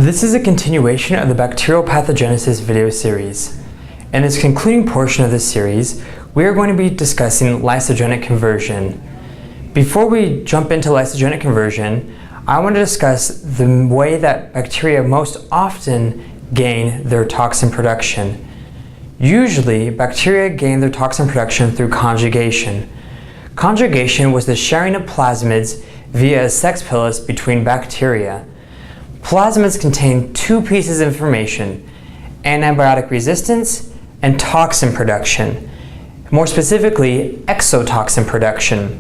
This is a continuation of the Bacterial Pathogenesis video series. In this concluding portion of this series, we are going to be discussing lysogenic conversion. Before we jump into lysogenic conversion, I want to discuss the way that bacteria most often gain their toxin production. Usually, bacteria gain their toxin production through conjugation. Conjugation was the sharing of plasmids via a sex pilus between bacteria. Plasmids contain two pieces of information: antibiotic resistance and toxin production. More specifically, exotoxin production.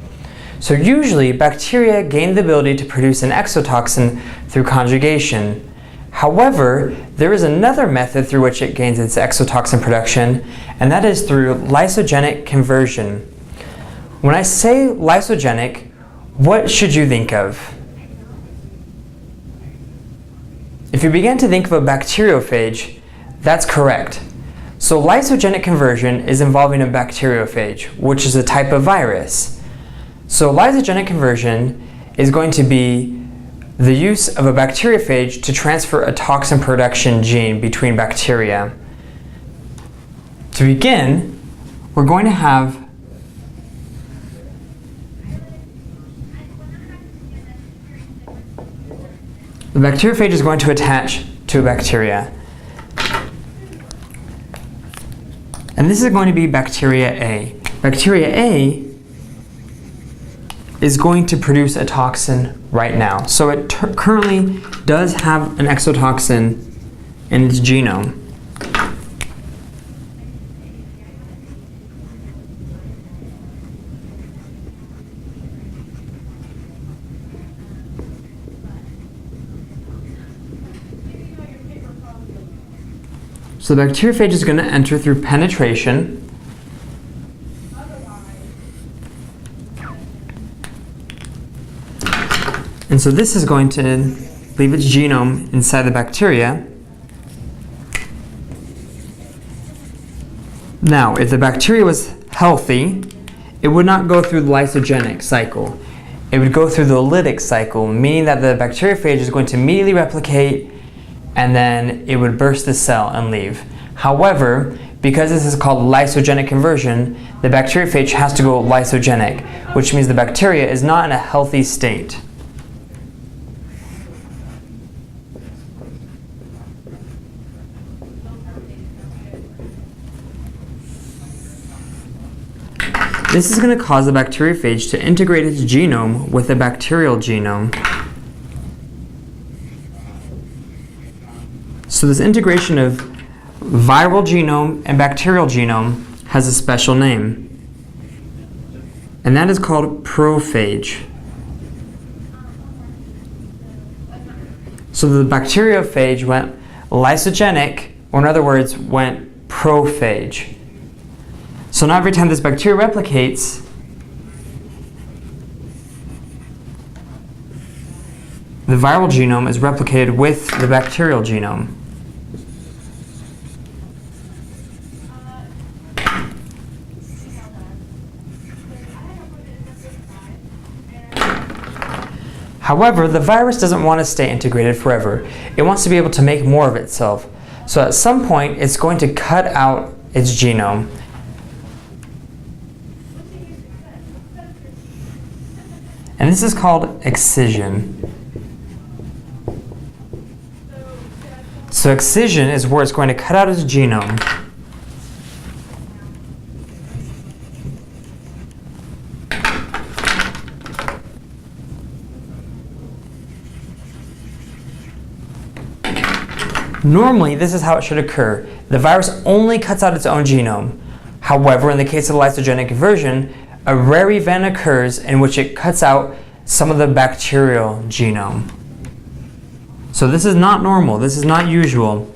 So usually, bacteria gain the ability to produce an exotoxin through conjugation. However, there is another method through which it gains its exotoxin production, and that is through lysogenic conversion. When I say lysogenic, what should you think of? If you begin to think of a bacteriophage, that's correct. So lysogenic conversion is involving a bacteriophage, which is a type of virus. So lysogenic conversion is going to be the use of a bacteriophage to transfer a toxin production gene between bacteria. To begin, we're going to have the bacteriophage is going to attach to a bacteria. And this is going to be bacteria A. Bacteria A is going to produce a toxin right now. So it currently does have an exotoxin in its genome. So the bacteriophage is going to enter through penetration. And so this is going to leave its genome inside the bacteria. Now, if the bacteria was healthy, it would not go through the lysogenic cycle. It would go through the lytic cycle, meaning that the bacteriophage is going to immediately replicate and then it would burst the cell and leave. However, because this is called lysogenic conversion, the bacteriophage has to go lysogenic, which means the bacteria is not in a healthy state. This is going to cause the bacteriophage to integrate its genome with the bacterial genome. So this integration of viral genome and bacterial genome has a special name, and that is called prophage. So the bacteriophage went lysogenic, or in other words, went prophage. So now every time this bacteria replicates, the viral genome is replicated with the bacterial genome. However, the virus doesn't want to stay integrated forever. It wants to be able to make more of itself. So at some point, it's going to cut out its genome. And this is called excision. So excision is where it's going to cut out its genome. Normally, this is how it should occur. The virus only cuts out its own genome. However, in the case of lysogenic conversion, a rare event occurs in which it cuts out some of the bacterial genome. So this is not normal, this is not usual.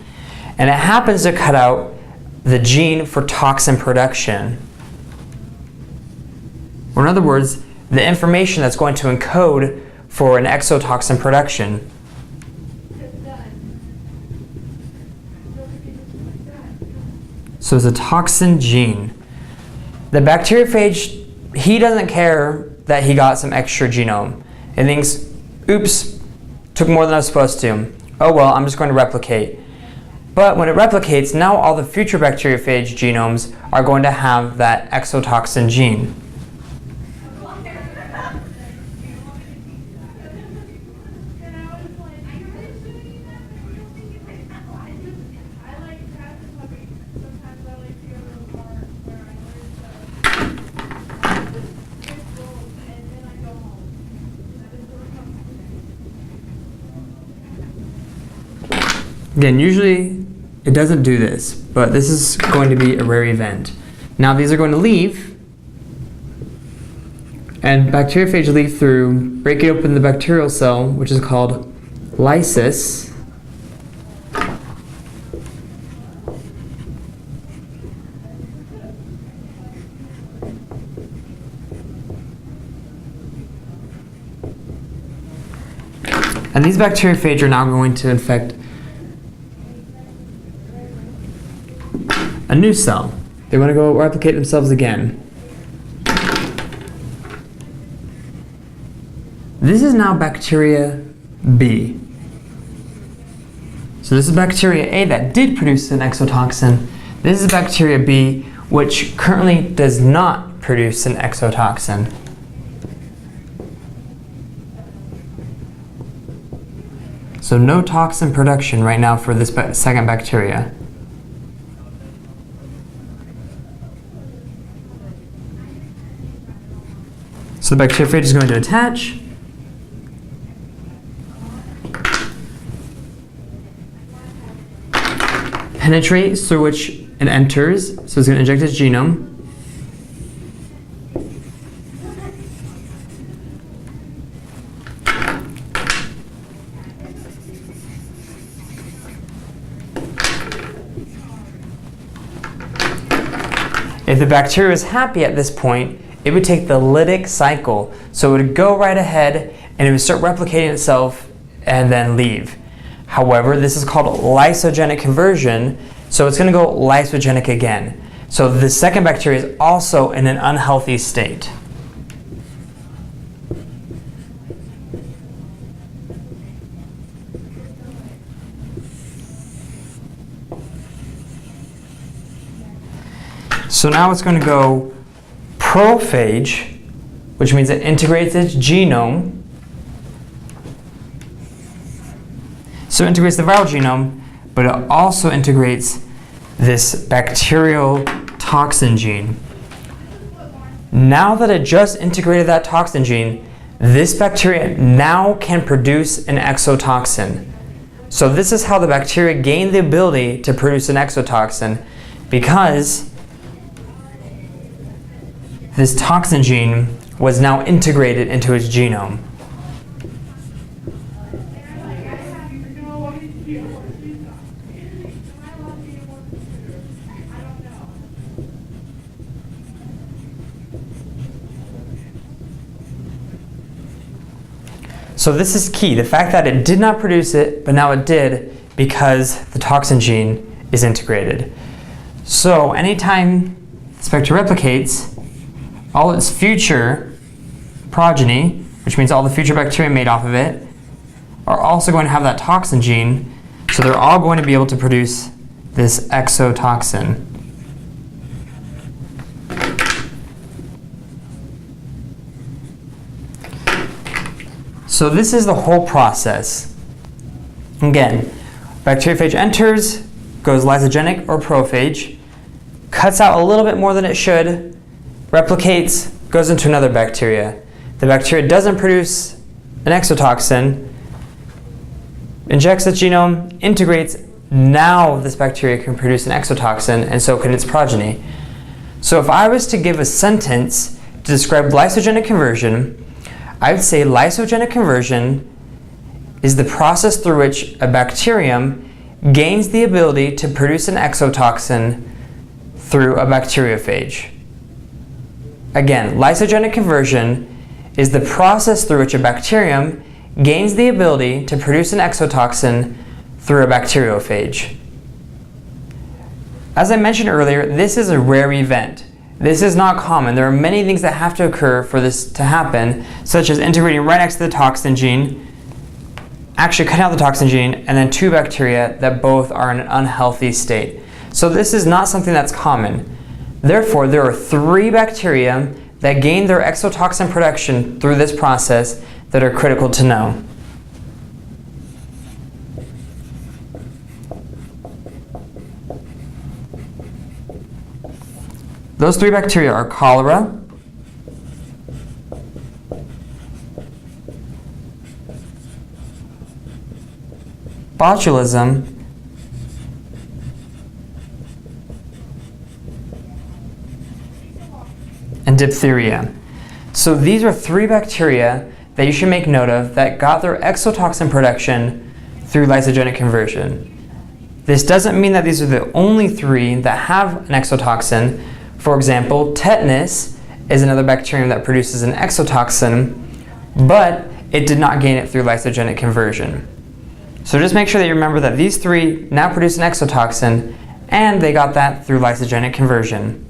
And it happens to cut out the gene for toxin production. Or in other words, the information that's going to encode for an exotoxin production. So it's a toxin gene. The bacteriophage, he doesn't care that he got some extra genome. It thinks, oops, took more than I was supposed to. oh well, I'm just going to replicate. But when it replicates, now all the future bacteriophage genomes are going to have that exotoxin gene. Again, usually it doesn't do this, but this is going to be a rare event. Now these are going to leave, and bacteriophage leave through breaking open the bacterial cell, which is called lysis. And these bacteriophage are now going to infect a new cell. They want to go replicate themselves again. This is now bacteria B. So this is bacteria A that did produce an exotoxin. This is bacteria B, which currently does not produce an exotoxin. So no toxin production right now for this second bacteria. So the bacteriophage is going to attach. Penetrate through which it enters, so it's going to inject its genome. If the bacteria is happy at this point, it would take the lytic cycle. So it would go right ahead and it would start replicating itself and then leave. However, this is called lysogenic conversion, so it's going to go lysogenic again. So the second bacteria is also in an unhealthy state. So now it's going to go prophage, which means it integrates its genome. So it integrates the viral genome, but it also integrates this bacterial toxin gene. Now that it just integrated that toxin gene, this bacteria now can produce an exotoxin. So this is how the bacteria gain the ability to produce an exotoxin, because this toxin gene was now integrated into its genome. So this is key, the fact that it did not produce it, but now it did because the toxin gene is integrated. So anytime this bacteria replicates, all its future progeny, which means all the future bacteria made off of it, are also going to have that toxin gene, so they're all going to be able to produce this exotoxin. So this is the whole process. Again, bacteriophage enters, goes lysogenic or prophage, cuts out a little bit more than it should, replicates, goes into another bacteria. The bacteria doesn't produce an exotoxin, injects its genome, integrates. Now this bacteria can produce an exotoxin, and so can its progeny. So if I was to give a sentence to describe lysogenic conversion, I would say lysogenic conversion is the process through which a bacterium gains the ability to produce an exotoxin through a bacteriophage. Again, lysogenic conversion is the process through which a bacterium gains the ability to produce an exotoxin through a bacteriophage. As I mentioned earlier, this is a rare event. This is not common. There are many things that have to occur for this to happen, such as integrating right next to the toxin gene, actually cutting out the toxin gene, and then 2 bacteria that both are in an unhealthy state. So this is not something that's common. Therefore, there are 3 bacteria that gain their exotoxin production through this process that are critical to know. Those 3 bacteria are cholera, botulism, and diphtheria. So these are 3 bacteria that you should make note of that got their exotoxin production through lysogenic conversion. This doesn't mean that these are the only 3 that have an exotoxin. For example, tetanus is another bacterium that produces an exotoxin, but it did not gain it through lysogenic conversion. So just make sure that you remember that these 3 now produce an exotoxin, and they got that through lysogenic conversion.